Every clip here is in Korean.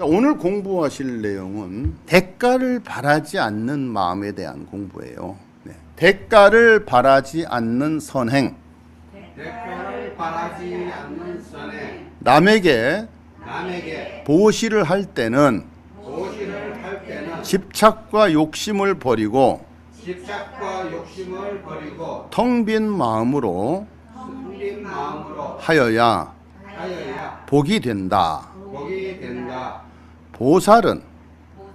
자, 오늘 공부하실 내용은 대가를 바라지 않는 마음에 대한 공부예요. 네. 대가를 바라지 않는 선행. 대가를 바라지 않는 선행. 남에게 보시를 할 때는 할 때는 집착과 욕심을 버리고 집착과 욕심을 버리고 텅 빈 마음으로 숨긴 마음으로 하여야 하여야 복이 된다. 복이 된다. 보살은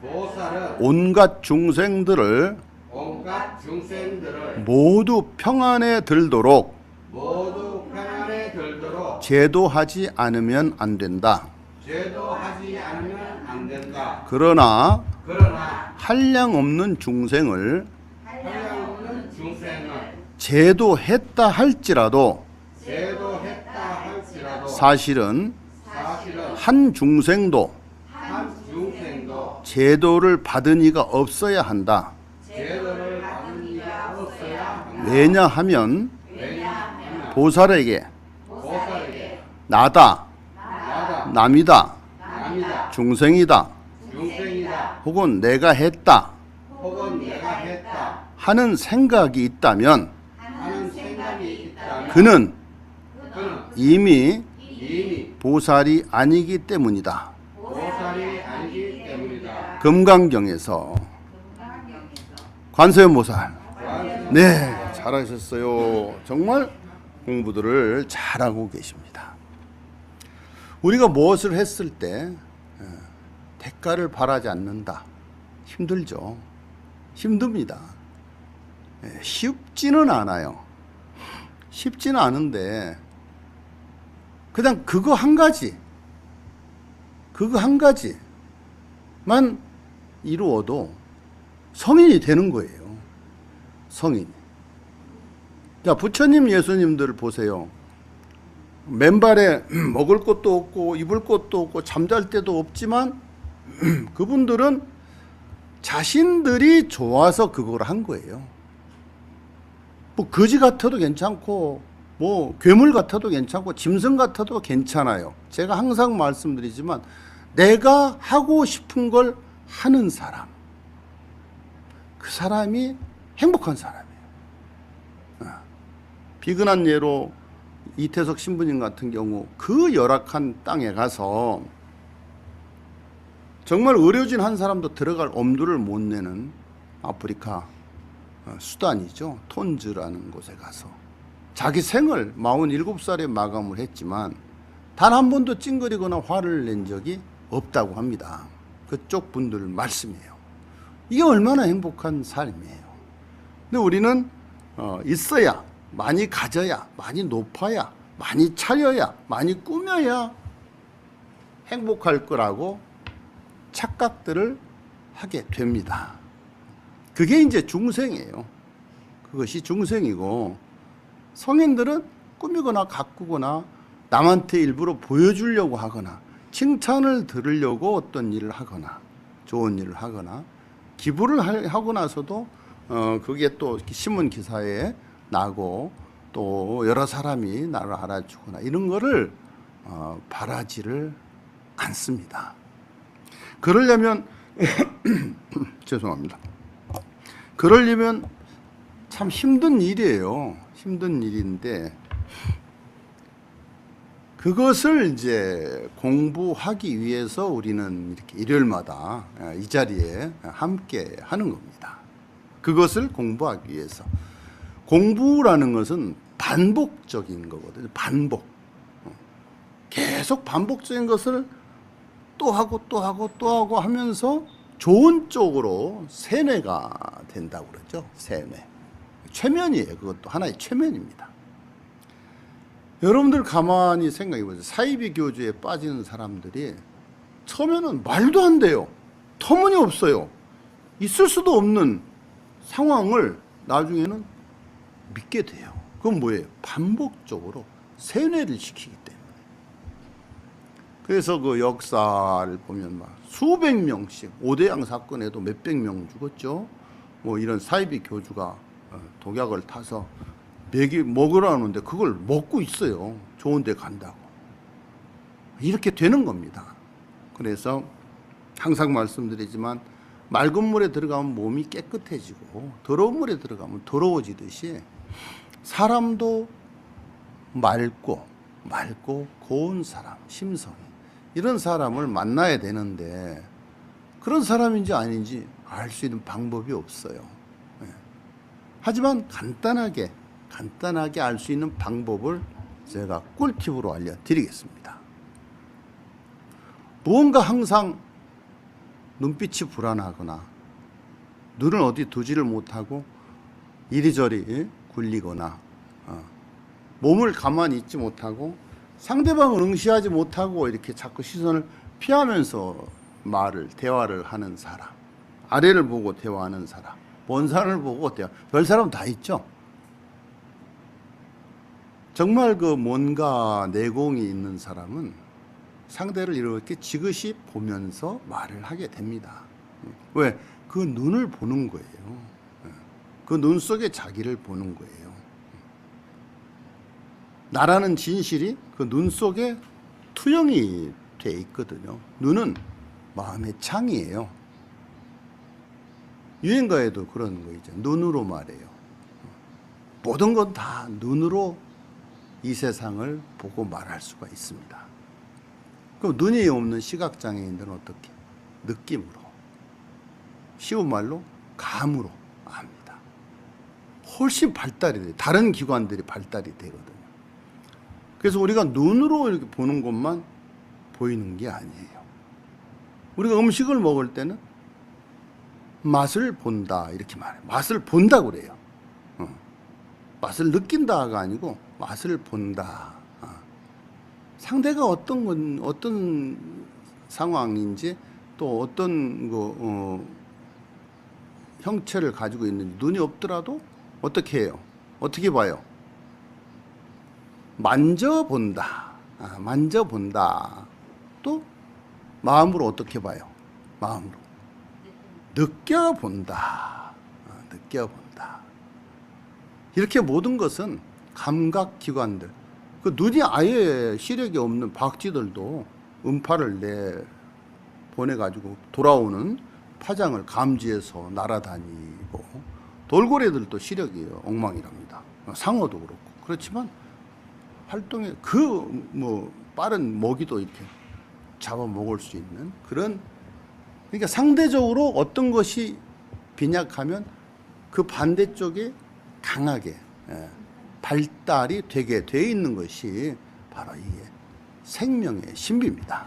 보살은 온갖 중생들을 온갖 중생들을 모두 평안에 들도록 모두 평안에 들도록 제도하지 않으면 안 된다. 제도하지 않으면 안 된다. 그러나 그러나 한량 없는 중생을 한량없는 중생을 제도했다 할지라도 제도했다 할지라도 사실은 사실은 한 중생도 한 중생도 제도를 받은 이가 없어야 한다. 제도를 받은 이가 없어야 한다. 왜냐하면 왜냐하면 보살에게 보살에게 나다, 나다, 남이다, 남이다, 중생이다, 중생이다, 혹은 내가 했다 혹은 내가 했다 하는 생각이 있다면 하는 생각이 있다면 그는 그는 이미 이미 보살이 아니기 때문이다. 보살이 아니기 때문이다. 금강경에서 관세음보살. 네, 잘하셨어요. 정말 공부들을 잘하고 계십니다. 우리가 무엇을 했을 때 대가를 바라지 않는다. 힘들죠. 힘듭니다. 쉽지는 않아요. 쉽지는 않은데 그냥 그거 한 가지만 이루어도 성인이 되는 거예요. 성인. 자, 부처님 예수님들 보세요. 맨발에 먹을 것도 없고 입을 것도 없고 잠잘 때도 없지만 그분들은 자신들이 좋아서 그걸 한 거예요. 뭐 거지 같아도 괜찮고 뭐 괴물 같아도 괜찮고 짐승 같아도 괜찮아요. 제가 항상 말씀드리지만 내가 하고 싶은 걸 하는 사람, 그 사람이 행복한 사람이에요. 비근한 예로 이태석 신부님 같은 경우 그 열악한 땅에 가서 정말 의료진 한 사람도 들어갈 엄두를 못 내는 아프리카 수단이죠. 톤즈라는 곳에 가서 자기 생을 47살에 마감을 했지만 단 한 번도 찡그리거나 화를 낸 적이 없다고 합니다. 그쪽 분들 말씀이에요. 이게 얼마나 행복한 삶이에요. 근데 우리는 있어야, 많이 가져야, 많이 높아야, 많이 차려야, 많이 꾸며야 행복할 거라고 착각들을 하게 됩니다. 그게 이제 중생이에요. 그것이 중생이고 성인들은 꾸미거나 가꾸거나 남한테 일부러 보여주려고 하거나 칭찬을 들으려고 어떤 일을 하거나 좋은 일을 하거나 기부를 하고 나서도 그게 또 신문 기사에 나고 또 여러 사람이 나를 알아주거나 이런 거를 바라지를 않습니다. 그러려면 죄송합니다. 그러려면 참 힘든 일이에요. 힘든 일인데 그것을 이제 공부하기 위해서 우리는 이렇게 일요일마다 이 자리에 함께 하는 겁니다. 그것을 공부하기 위해서. 공부라는 것은 반복적인 거거든요. 반복. 계속 반복적인 것을 또 하고 또 하고 또 하고 하면서 좋은 쪽으로 세뇌가 된다고 그러죠. 세뇌. 최면이에요. 그것도 하나의 최면입니다. 여러분들 가만히 생각해 보세요. 사이비 교주에 빠지는 사람들이 처음에는 말도 안 돼요. 터무니없어요. 있을 수도 없는 상황을 나중에는 믿게 돼요. 그건 뭐예요? 반복적으로 세뇌를 시키기 때문에. 그래서 그 역사를 보면 막 수백 명씩 5대양 사건에도 몇백 명 죽었죠. 뭐 이런 사이비 교주가 독약을 타서 먹으라는데 그걸 먹고 있어요. 좋은 데 간다고. 이렇게 되는 겁니다. 그래서 항상 말씀드리지만 맑은 물에 들어가면 몸이 깨끗해지고 더러운 물에 들어가면 더러워지듯이 사람도 맑고 고운 사람, 심성이 이런 사람을 만나야 되는데 그런 사람인지 아닌지 알 수 있는 방법이 없어요. 하지만 간단하게 알 수 있는 방법을 제가 꿀팁으로 알려드리겠습니다. 무언가 항상 눈빛이 불안하거나 눈을 어디 두지를 못하고 이리저리 굴리거나 몸을 가만히 있지 못하고 상대방을 응시하지 못하고 이렇게 자꾸 시선을 피하면서 대화를 하는 사람, 아래를 보고 대화하는 사람, 먼 산을 보고 별 사람 다 있죠. 정말 그 뭔가 내공이 있는 사람은 상대를 이렇게 지그시 보면서 말을 하게 됩니다. 왜? 그 눈을 보는 거예요. 그 눈 속에 자기를 보는 거예요. 나라는 진실이 그 눈 속에 투영이 돼 있거든요. 눈은 마음의 창이에요. 유행가에도 그런 거 있죠. 눈으로 말해요. 모든 건 다 눈으로 이 세상을 보고 말할 수가 있습니다. 그럼 눈이 없는 시각장애인들은 어떻게? 느낌으로. 쉬운 말로 감으로 압니다. 훨씬 발달이 돼요. 다른 기관들이 발달이 되거든요. 그래서 우리가 눈으로 이렇게 보는 것만 보이는 게 아니에요. 우리가 음식을 먹을 때는 맛을 본다 이렇게 말해요. 맛을 본다 그래요. 맛을 느낀다가 아니고 맛을 본다. 상대가 어떤 상황인지 또 어떤 형체를 가지고 있는지 눈이 없더라도 어떻게 해요? 어떻게 봐요? 만져본다. 만져본다. 또 마음으로 어떻게 봐요? 마음으로 느껴본다. 느껴본다. 이렇게 모든 것은 감각기관들, 그 눈이 아예 시력이 없는 박쥐들도 음파를 보내가지고 돌아오는 파장을 감지해서 날아다니고, 돌고래들도 시력이 엉망이랍니다. 상어도 그렇고. 그렇지만 활동에 빠른 먹이도 이렇게 잡아먹을 수 있는 그런, 그러니까 상대적으로 어떤 것이 빈약하면 그 반대쪽에 강하게 발달이 되게 돼 있는 것이 바로 이게 생명의 신비입니다.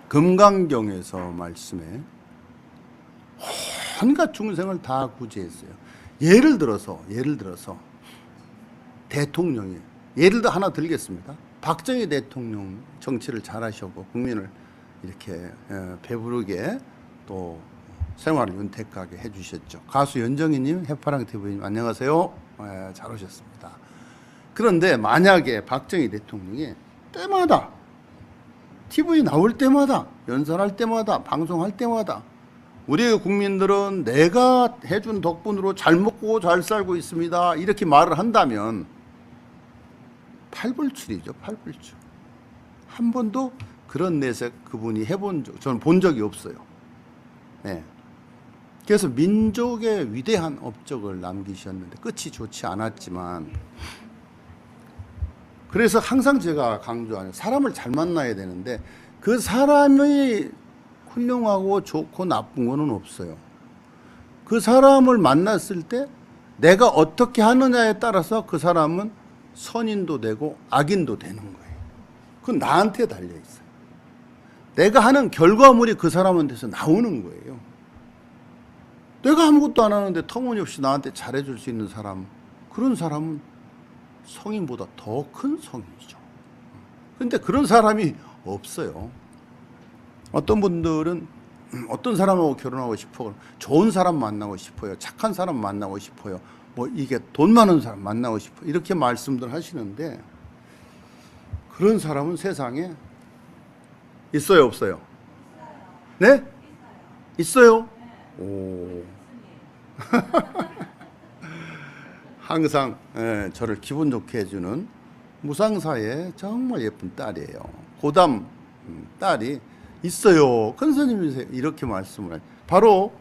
금강경에서 말씀에 온갖 중생을 다 구제했어요. 예를 들어서 대통령이, 예를 들어 하나 들겠습니다. 박정희 대통령 정치를 잘하셨고 국민을 이렇게 배부르게 또 생활을 윤택하게 해주셨죠. 가수 연정희님, 해파랑 TV님 안녕하세요. 잘 오셨습니다. 그런데 만약에 박정희 대통령이 때마다 TV 나올 때마다, 연설할 때마다, 방송할 때마다 우리 국민들은 내가 해준 덕분으로 잘 먹고 잘 살고 있습니다 이렇게 말을 한다면 팔불출이죠. 팔불출. 한 번도 그런 내색 그분이 저는 본 적이 없어요. 네. 그래서 민족의 위대한 업적을 남기셨는데 끝이 좋지 않았지만, 그래서 항상 제가 강조하는, 사람을 잘 만나야 되는데 그 사람이 훌륭하고 좋고 나쁜 거는 없어요. 그 사람을 만났을 때 내가 어떻게 하느냐에 따라서 그 사람은 선인도 되고 악인도 되는 거예요. 그건 나한테 달려 있어요. 내가 하는 결과물이 그 사람한테서 나오는 거예요. 내가 아무것도 안 하는데 터무니없이 나한테 잘해줄 수 있는 사람, 그런 사람은 성인보다 더 큰 성인이죠. 그런데 그런 사람이 없어요. 어떤 분들은 어떤 사람하고 결혼하고 싶어, 좋은 사람 만나고 싶어요, 착한 사람 만나고 싶어요, 이게 돈 많은 사람 만나고 싶어, 이렇게 말씀들 하시는데, 그런 사람은 세상에 있어요, 없어요? 네? 있어요? 오. 항상 저를 기분 좋게 해주는 무상사의 정말 예쁜 딸이에요. 고담 딸이 있어요. 큰 스님이 이렇게 말씀을 하죠. 바로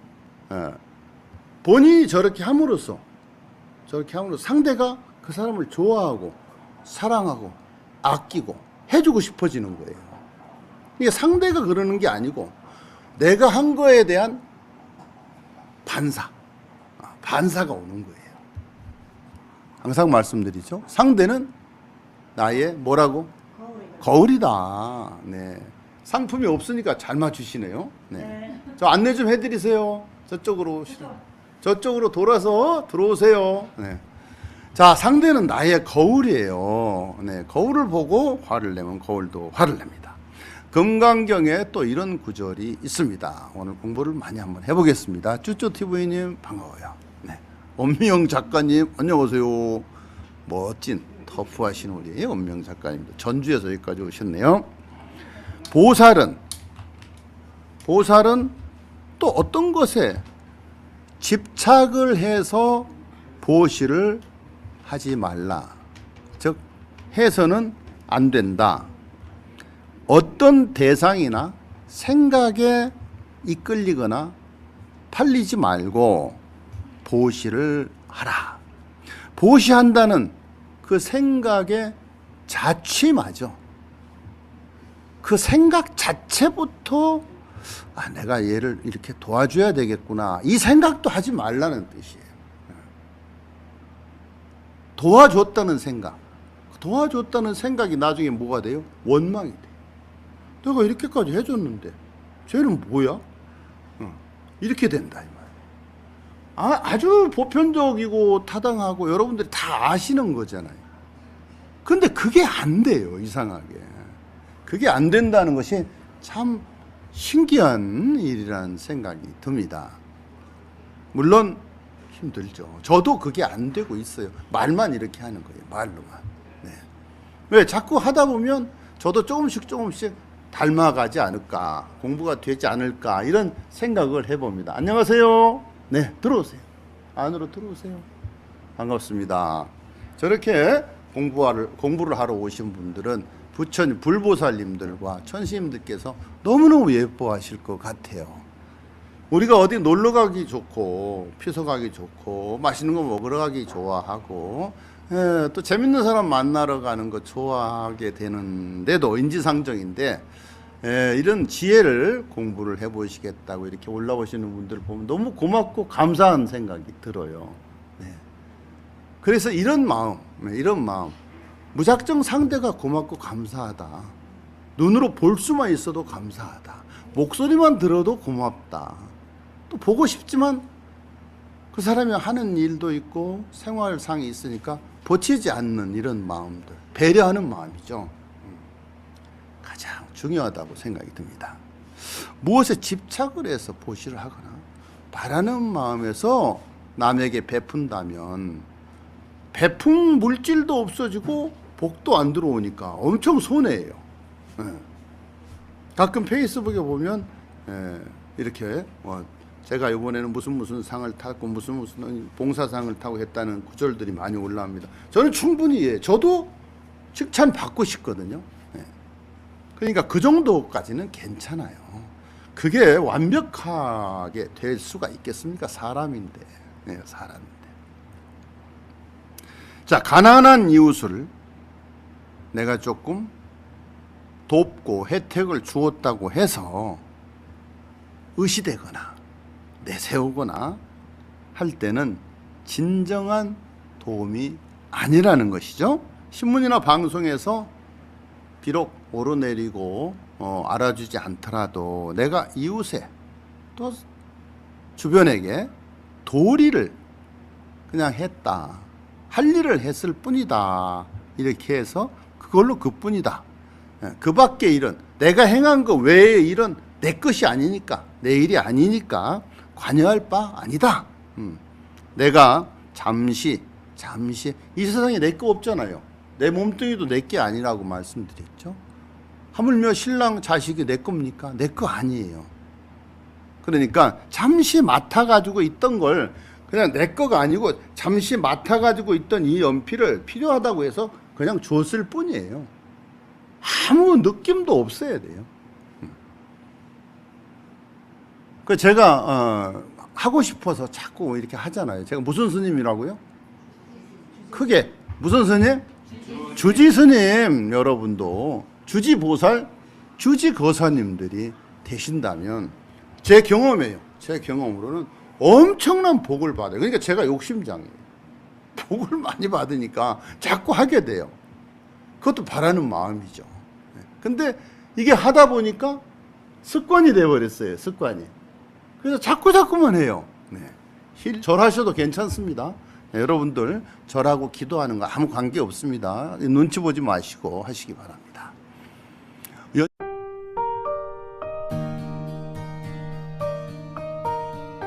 본인이 저렇게 함으로써 상대가 그 사람을 좋아하고 사랑하고 아끼고 해주고 싶어지는 거예요. 이게 상대가 그러는 게 아니고 내가 한 거에 대한 반사가 오는 거예요. 항상 말씀드리죠. 상대는 나의 뭐라고? 거울이다. 네. 상품이 없으니까 잘 맞추시네요. 네. 저 안내 좀 해드리세요. 저쪽으로 돌아서 들어오세요. 네. 자, 상대는 나의 거울이에요. 네. 거울을 보고 화를 내면 거울도 화를 냅니다. 금강경에 또 이런 구절이 있습니다. 오늘 공부를 많이 한번 해보겠습니다. 쭈쭈TV님 반가워요. 네. 엄미영 작가님 안녕하세요. 멋진 터프하신 우리 엄미영 작가님도 전주에서 여기까지 오셨네요. 보살은 또 어떤 것에 집착을 해서 보시를 하지 말라. 즉 해서는 안 된다. 어떤 대상이나 생각에 이끌리거나 팔리지 말고 보시를 하라. 보시한다는 그 생각에 자취마죠. 그 생각 자체부터 내가 얘를 이렇게 도와줘야 되겠구나. 이 생각도 하지 말라는 뜻이에요. 도와줬다는 생각이 나중에 뭐가 돼요? 원망이 돼요. 내가 이렇게까지 해줬는데 쟤는 뭐야? 이렇게 된다 이 말이에요. 아주 보편적이고 타당하고 여러분들이 다 아시는 거잖아요. 근데 그게 안 돼요. 이상하게. 그게 안 된다는 것이 참 신기한 일이라는 생각이 듭니다. 물론 힘들죠. 저도 그게 안 되고 있어요. 말만 이렇게 하는 거예요. 말로만. 네. 왜 자꾸 하다 보면 저도 조금씩 닮아가지 않을까, 공부가 되지 않을까 이런 생각을 해봅니다. 안녕하세요. 네, 들어오세요. 안으로 들어오세요. 반갑습니다. 저렇게 공부를 하러 오신 분들은 불보살님들과 천시님들께서 너무너무 예뻐하실 것 같아요. 우리가 어디 놀러 가기 좋고 피서 가기 좋고 맛있는 거 먹으러 가기 좋아하고 또 재밌는 사람 만나러 가는 거 좋아하게 되는데도 인지상정인데 이런 지혜를 공부를 해보시겠다고 이렇게 올라오시는 분들을 보면 너무 고맙고 감사한 생각이 들어요. 네. 그래서 이런 마음 무작정 상대가 고맙고 감사하다. 눈으로 볼 수만 있어도 감사하다. 목소리만 들어도 고맙다. 또 보고 싶지만 그 사람이 하는 일도 있고 생활상이 있으니까 버티지 않는 이런 마음들, 배려하는 마음이죠. 가장 중요하다고 생각이 듭니다. 무엇에 집착을 해서 보시를 하거나 바라는 마음에서 남에게 베푼다면 베푼 물질도 없어지고 복도 안 들어오니까 엄청 손해예요. 가끔 페이스북에 보면 이렇게 제가 이번에는 무슨 상을 타고 무슨 봉사상을 타고 했다는 구절들이 많이 올라옵니다. 저는 충분히 저도 칭찬 받고 싶거든요. 그러니까 그 정도까지는 괜찮아요. 그게 완벽하게 될 수가 있겠습니까? 사람인데. 사람인데. 자, 가난한 이웃을 내가 조금 돕고 혜택을 주었다고 해서 의시되거나 내세우거나 할 때는 진정한 도움이 아니라는 것이죠. 신문이나 방송에서 비록 오르내리고 알아주지 않더라도 내가 이웃에 또 주변에게 도리를 그냥 했다. 할 일을 했을 뿐이다. 이렇게 해서 그걸로 그뿐이다. 그 밖의 일은 내가 행한 거 외의 일은 내 것이 아니니까 내 일이 아니니까 관여할 바 아니다. 내가 잠시 이 세상에 내 거 없잖아요. 내 몸뚱이도 내 게 아니라고 말씀드렸죠. 하물며 신랑 자식이 내 겁니까? 내 거 아니에요. 그러니까 잠시 맡아가지고 있던 걸 그냥 내 거가 아니고 잠시 맡아가지고 있던 이 연필을 필요하다고 해서 그냥 줬을 뿐이에요. 아무 느낌도 없어야 돼요. 그 제가 하고 싶어서 자꾸 이렇게 하잖아요. 제가 무슨 스님이라고요? 크게 무슨 스님? 주지 스님. 여러분도 주지보살, 주지거사님들이 되신다면 제 경험이에요. 제 경험으로는 엄청난 복을 받아요. 그러니까 제가 욕심장이에요. 복을 많이 받으니까 자꾸 하게 돼요. 그것도 바라는 마음이죠. 근데 이게 하다 보니까 습관이 되어버렸어요. 습관이. 그래서 자꾸만 해요. 네. 절하셔도 괜찮습니다. 네, 여러분들 절하고 기도하는 거 아무 관계 없습니다. 눈치 보지 마시고 하시기 바랍니다.